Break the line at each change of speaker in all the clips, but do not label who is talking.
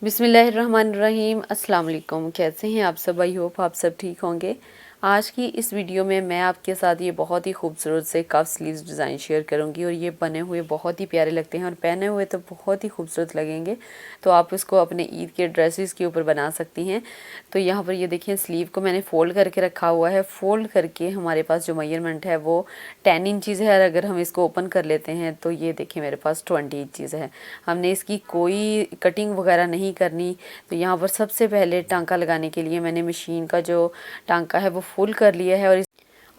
बिस्मिल्लाहिर्रहमानिर्रहीम। अस्सलाम वालेकुम। कैसे हैं आप सब? आई होप आप सब ठीक होंगे। आज की इस वीडियो में मैं आपके साथ ये बहुत ही खूबसूरत से कफ स्लीव्स डिज़ाइन शेयर करूंगी और ये बने हुए बहुत ही प्यारे लगते हैं और पहने हुए तो बहुत ही खूबसूरत लगेंगे। तो आप इसको अपने ईद के ड्रेसेस के ऊपर बना सकती हैं। तो यहाँ पर ये देखिए स्लीव को मैंने फ़ोल्ड करके रखा हुआ है। फ़ोल्ड करके हमारे पास जो मेजरमेंट है वो 10 इंचज़ है और अगर हम इसको ओपन कर लेते हैं तो ये देखिए मेरे पास 20 इंचज़ है। हमने इसकी कोई कटिंग वगैरह नहीं करनी। तो यहाँ पर सबसे पहले टांका लगाने के लिए मैंने मशीन का जो टांका है वो फुल कर लिया है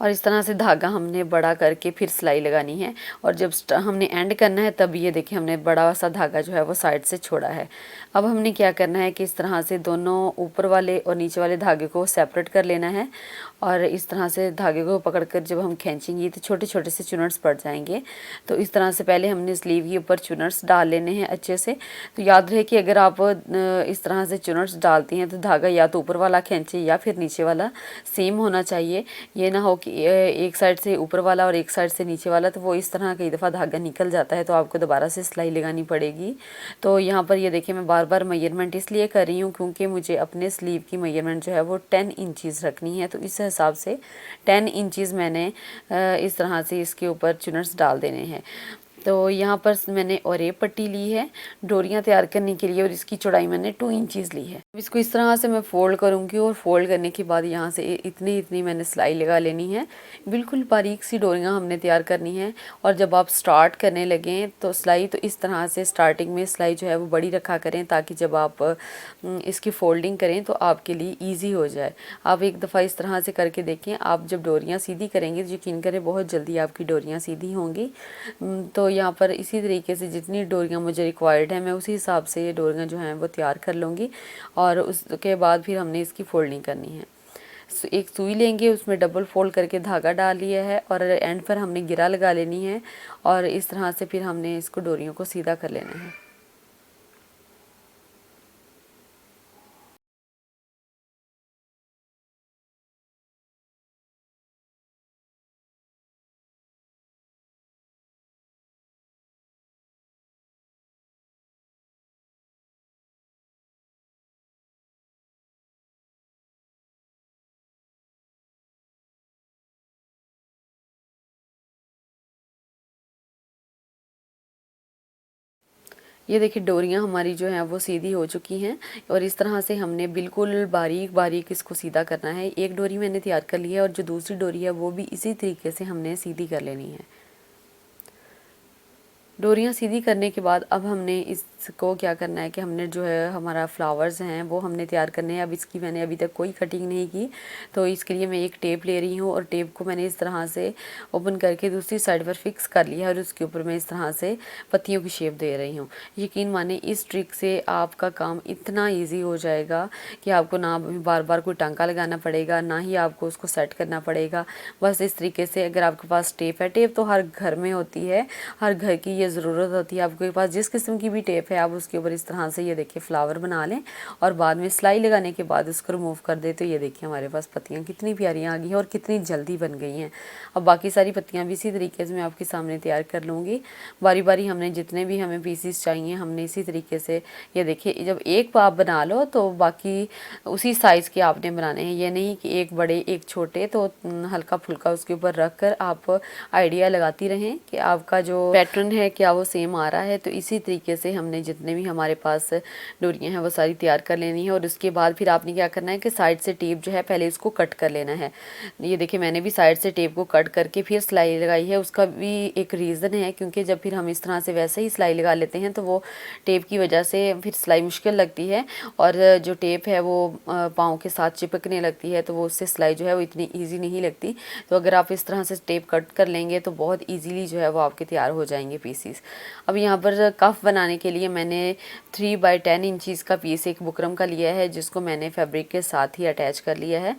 और इस तरह से धागा हमने बड़ा करके फिर सिलाई लगानी है। और जब हमने एंड करना है तब ये देखिए हमने बड़ा सा धागा जो है वो साइड से छोड़ा है। अब हमने क्या करना है कि इस तरह से दोनों ऊपर वाले और नीचे वाले धागे को सेपरेट कर लेना है और इस तरह से धागे को पकड़कर जब हम खींचेंगे तो छोटे छोटे से चुनट्स पड़ जाएंगे। तो इस तरह से पहले हमने स्लीव के ऊपर चुनट्स डाल लेने हैं अच्छे से। तो याद रहे कि अगर आप इस तरह से चुनट्स डालती हैं तो धागा या तो ऊपर वाला खींचे या फिर नीचे वाला सेम होना चाहिए। ये ना हो कि एक साइड से ऊपर वाला और एक साइड से नीचे वाला, तो वो इस तरह कई दफ़ा धागा निकल जाता है तो आपको दोबारा से सिलाई लगानी पड़ेगी। तो यहाँ पर ये देखिए मैं बार बार मेजरमेंट इसलिए कर रही हूँ क्योंकि मुझे अपने स्लीव की मेजरमेंट जो है वो 10 इंचज़ रखनी है। तो इस हिसाब से 10 इंचज़ मैंने इस तरह से इसके ऊपर चुनट्स डाल देने हैं। तो यहाँ पर मैंने और ये पट्टी ली है डोरियाँ तैयार करने के लिए और इसकी चौड़ाई मैंने 2 इंचज़ ली है। इसको इस तरह से मैं फ़ोल्ड करूँगी और फ़ोल्ड करने के बाद यहाँ से इतनी इतनी मैंने सिलाई लगा लेनी है। बिल्कुल बारीक सी डोरियाँ हमने तैयार करनी है। और जब आप स्टार्ट करने लगें तो सिलाई तो इस तरह से स्टार्टिंग में सिलाई जो है वो बड़ी रखा करें ताकि जब आप इसकी फ़ोल्डिंग करें तो आपके लिए ईजी हो जाए। आप एक दफ़ा इस तरह से करके देखें। आप जब डोरियाँ सीधी करेंगे तो यकीन करें बहुत जल्दी आपकी डोरियाँ सीधी होंगी। तो यहाँ पर इसी तरीके से जितनी डोरियाँ मुझे रिक्वायर्ड है मैं उसी हिसाब से ये डोरियाँ जो हैं वो तैयार कर लूँगी और उसके बाद फिर हमने इसकी फोल्डिंग करनी है। एक सुई लेंगे, उसमें डबल फोल्ड करके धागा डाल लिया है और एंड पर हमने गिरा लगा लेनी है और इस तरह से फिर हमने इसको डोरियों को सीधा कर लेना है। ये देखिए डोरियाँ हमारी जो हैं वो सीधी हो चुकी हैं और इस तरह से हमने बिल्कुल बारीक बारीक इसको सीधा करना है। एक डोरी मैंने तैयार कर ली है और जो दूसरी डोरी है वो भी इसी तरीके से हमने सीधी कर लेनी है। डोरियाँ सीधी करने के बाद अब हमने इसको क्या करना है कि हमने जो है हमारा फ्लावर्स हैं वो हमने तैयार करने हैं। अब इसकी मैंने अभी तक कोई कटिंग नहीं की तो इसके लिए मैं एक टेप ले रही हूँ और टेप को मैंने इस तरह से ओपन करके दूसरी साइड पर फिक्स कर लिया है और उसके ऊपर मैं इस तरह से पत्तियों की शेप दे रही हूँ। यकीन माने इस ट्रिक से आपका काम इतना ईजी हो जाएगा कि आपको ना बार बार कोई टांका लगाना पड़ेगा ना ही आपको उसको सेट करना पड़ेगा। बस इस तरीके से अगर आपके पास टेप है, टेप तो हर घर में होती है, हर घर की ये ज़रूरत होती है। आपके पास जिस किस्म की भी टेप है आप उसके ऊपर इस तरह से ये देखिए फ्लावर बना लें और बाद में सिलाई लगाने के बाद उसको रिमूव कर दे। तो ये देखिए हमारे पास पत्तियाँ कितनी प्यारी आ गई हैं और कितनी जल्दी बन गई हैं। अब बाकी सारी पत्तियाँ भी इसी तरीके से मैं आपके सामने तैयार कर लूँगी। बारी बारी हमने जितने भी हमें पीसीस चाहिए हमने इसी तरीके से ये देखिए जब एक आप बना लो तो बाकी उसी साइज़ के आपने बनाने हैं। ये नहीं कि एक बड़े एक छोटे, तो हल्का फुल्का उसके ऊपर रख कर आप आइडिया लगाती रहें कि आपका जो पैटर्न है क्या वो सेम आ रहा है। तो इसी तरीके से हमने जितने भी हमारे पास डोरियाँ हैं वो सारी तैयार कर लेनी है और उसके बाद फिर आपने क्या करना है कि साइड से टेप जो है पहले इसको कट कर लेना है। ये देखिए मैंने भी साइड से टेप को कट करके फिर सिलाई लगाई है। उसका भी एक रीज़न है क्योंकि जब फिर हम इस तरह से वैसे ही सिलाई लगा लेते हैं तो वो टेप की वजह से फिर सिलाई मुश्किल लगती है और जो टेप है वो पाँव के साथ चिपकने लगती है तो वो उससे सिलाई जो है वो इतनी ईजी नहीं लगती। तो अगर आप इस तरह से टेप कट कर लेंगे तो बहुत ईजीली जो है वो आपके तैयार हो जाएंगे पीसीस। अब यहाँ पर कफ बनाने के लिए मैंने 3x10 इंचज़ का पीस एक बुकरम का लिया है जिसको मैंने फैब्रिक के साथ ही अटैच कर लिया है।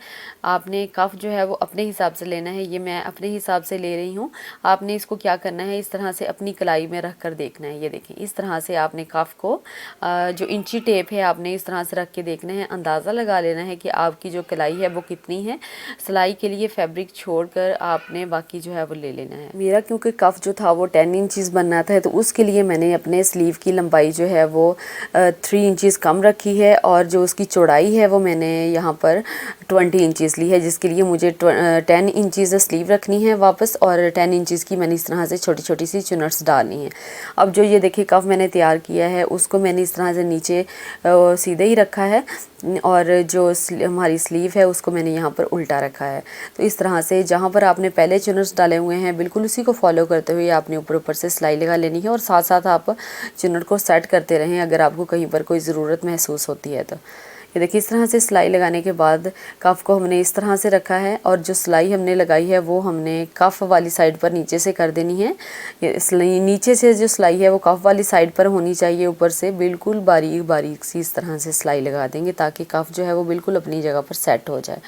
आपने कफ जो है वो अपने हिसाब से लेना है, ये मैं अपने हिसाब से ले रही हूँ। आपने इसको क्या करना है इस तरह से अपनी कलाई में रख कर देखना है। ये देखिए इस तरह से आपने कफ को जो इंची टेप है आपने इस तरह से रख के देखना है, अंदाज़ा लगा लेना है कि आपकी जो कलाई है वो कितनी है। सिलाई के लिए फैब्रिक छोड़कर आपने बाकी जो है वो ले लेना है। मेरा क्योंकि कफ जो था वो 10 इंचज़ बनना बनाता है तो उसके लिए मैंने अपने स्लीव की लंबाई जो है वो 3 इंचज़ कम रखी है और जो उसकी चौड़ाई है वो मैंने यहाँ पर 20 इंचज़ ली है, जिसके लिए मुझे 10 इंचज़ स्लीव रखनी है वापस और 10 इंचज़ की मैंने इस तरह से छोटी छोटी सी चुनट्स डालनी है। अब जो ये देखिए कफ मैंने तैयार किया है उसको मैंने इस तरह से नीचे सीधे ही रखा है और जो हमारी स्लीव है उसको मैंने यहाँ पर उल्टा रखा है। तो इस तरह से जहाँ पर आपने पहले चुनट्स डाले हुए हैं बिल्कुल उसी को फॉलो करते हुए आपने ऊपर ऊपर से सिलाई लगा लेनी है और साथ साथ आप चुनट को सेट करते रहें अगर आपको कहीं पर कोई ज़रूरत महसूस होती है तो। ये देखिए इस तरह से सिलाई लगाने के बाद कफ को हमने इस तरह से रखा है और जो सिलाई हमने लगाई है वो हमने कफ वाली साइड पर नीचे से कर देनी है। ये नीचे से जो सिलाई है वो कफ वाली साइड पर होनी चाहिए, ऊपर से बिल्कुल बारीक बारीक सी इस तरह से सिलाई लगा देंगे ताकि कफ जो है वो बिल्कुल अपनी जगह पर सेट हो जाए।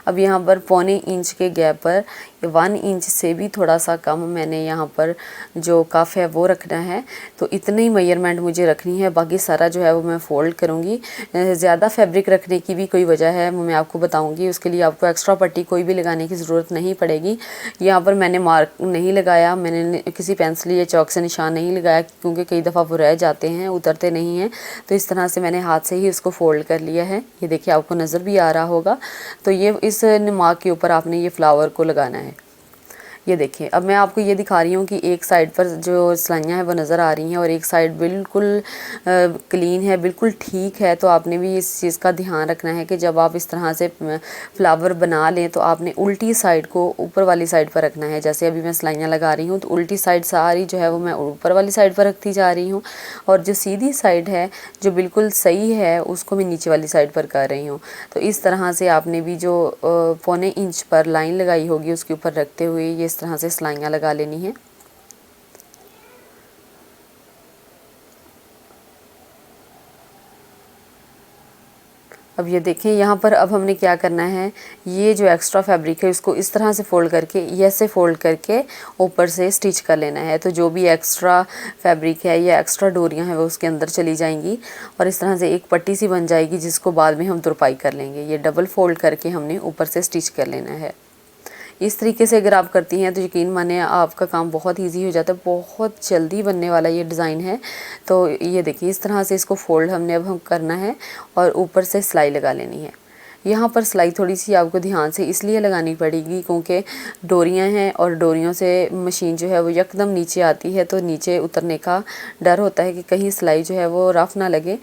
अब यहाँ पर 1.25 इंच के गैप पर 1 इंच से भी थोड़ा सा कम मैंने यहाँ पर जो कफ है वो रखना है। तो इतनी ही मेजरमेंट मुझे रखनी है, बाकी सारा जो है वो मैं फ़ोल्ड करूँगी। ज़्यादा फैब्रिक रखने की भी कोई वजह है मैं आपको बताऊँगी, उसके लिए आपको एक्स्ट्रा पट्टी कोई भी लगाने की ज़रूरत नहीं पड़ेगी। यहाँ पर मैंने मार्क नहीं लगाया, मैंने किसी पेंसिल या चौक से निशान नहीं लगाया क्योंकि कई दफ़ा वो रह जाते हैं, उतरते नहीं हैं। तो इस तरह से मैंने हाथ से ही उसको फ़ोल्ड कर लिया है। ये देखिए आपको नज़र भी आ रहा होगा। तो ये इस निमाग के ऊपर आपने ये फ्लावर को लगाना है। ये देखिए अब मैं आपको ये दिखा रही हूँ कि एक साइड पर जो सिलाइयाँ हैं वो नज़र आ रही हैं और एक साइड बिल्कुल क्लीन है, बिल्कुल ठीक है। तो आपने भी इस चीज़ का ध्यान रखना है कि जब आप इस तरह से फ्लावर बना लें तो आपने उल्टी साइड को ऊपर वाली साइड पर रखना है। जैसे अभी मैं सिलाइयाँ लगा रही हूँ तो उल्टी साइड सारी जो है वो मैं ऊपर वाली साइड पर रखती जा रही हूँ और जो सीधी साइड है जो बिल्कुल सही है उसको मैं नीचे वाली साइड पर कर रही हूँ। तो इस तरह से आपने भी जो 1.25 इंच पर लाइन लगाई होगी उसके ऊपर रखते हुए ये इस तरह से सिलाइयाँ लगा लेनी है। अब ये देखें यहाँ पर अब हमने क्या करना है, ये जो एक्स्ट्रा फैब्रिक है उसको इस तरह से फ़ोल्ड करके ऐसे फ़ोल्ड करके ऊपर से स्टिच कर लेना है। तो जो भी एक्स्ट्रा फैब्रिक है या एक्स्ट्रा डोरियाँ हैं वो उसके अंदर चली जाएंगी और इस तरह से एक पट्टी सी बन जाएगी जिसको बाद में हम तुरपाई कर लेंगे। ये डबल फोल्ड करके हमने ऊपर से स्टिच कर लेना है। इस तरीके से अगर आप करती हैं तो यकीन माने आपका काम बहुत इजी हो जाता है, बहुत जल्दी बनने वाला ये डिज़ाइन है। तो ये देखिए इस तरह से इसको फोल्ड हमने अब हम करना है और ऊपर से सिलाई लगा लेनी है। यहाँ पर सिलाई थोड़ी सी आपको ध्यान से इसलिए लगानी पड़ेगी क्योंकि डोरियाँ हैं और डोरियों से मशीन जो है वो यकदम नीचे आती है तो नीचे उतरने का डर होता है कि कहीं सिलाई जो है वो रफ़ ना लगे।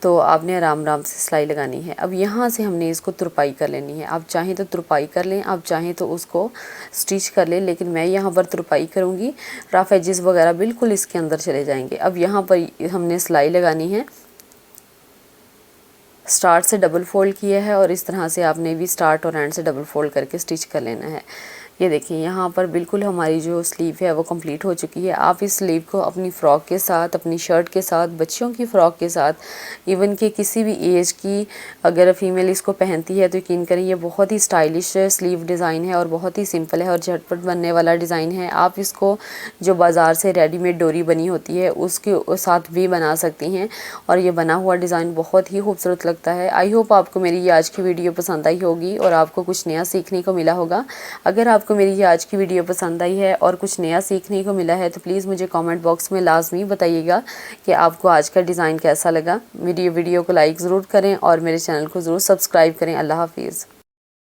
तो आपने आराम आराम से सिलाई लगानी है। अब यहाँ से हमने इसको तुरपाई कर लेनी है। आप चाहें तो तुरपाई कर लें, आप चाहें तो उसको स्टिच कर लें, लेकिन मैं यहाँ पर तुरपाई करूँगी। रफ़ एजेस वगैरह बिल्कुल इसके अंदर चले जाएंगे। अब यहाँ पर हमने सिलाई लगानी है। स्टार्ट से डबल फोल्ड किया है और इस तरह से आपने भी स्टार्ट और एंड से डबल फोल्ड करके स्टिच कर लेना है। ये देखिए यहाँ पर बिल्कुल हमारी जो स्लीव है वो कंप्लीट हो चुकी है। आप इस स्लीव को अपनी फ़्रॉक के साथ, अपनी शर्ट के साथ, बच्चियों की फ़्रॉक के साथ, इवन कि किसी भी एज की अगर फीमेल इसको पहनती है तो यकीन करें ये बहुत ही स्टाइलिश स्लीव डिज़ाइन है और बहुत ही सिंपल है और झटपट बनने वाला डिज़ाइन है। आप इसको जो बाज़ार से रेडीमेड डोरी बनी होती है उसके साथ भी बना सकती हैं और ये बना हुआ डिज़ाइन बहुत ही खूबसूरत लगता है। आई होप आपको मेरी ये आज की वीडियो पसंद आई होगी और आपको कुछ नया सीखने को मिला होगा। अगर आपको मेरी ये आज की वीडियो पसंद आई है और कुछ नया सीखने को मिला है तो प्लीज़ मुझे कमेंट बॉक्स में लाजमी बताइएगा कि आपको आज का डिज़ाइन कैसा लगा। मेरी वीडियो को लाइक ज़रूर करें और मेरे चैनल को ज़रूर सब्सक्राइब करें। अल्लाह हाफिज़।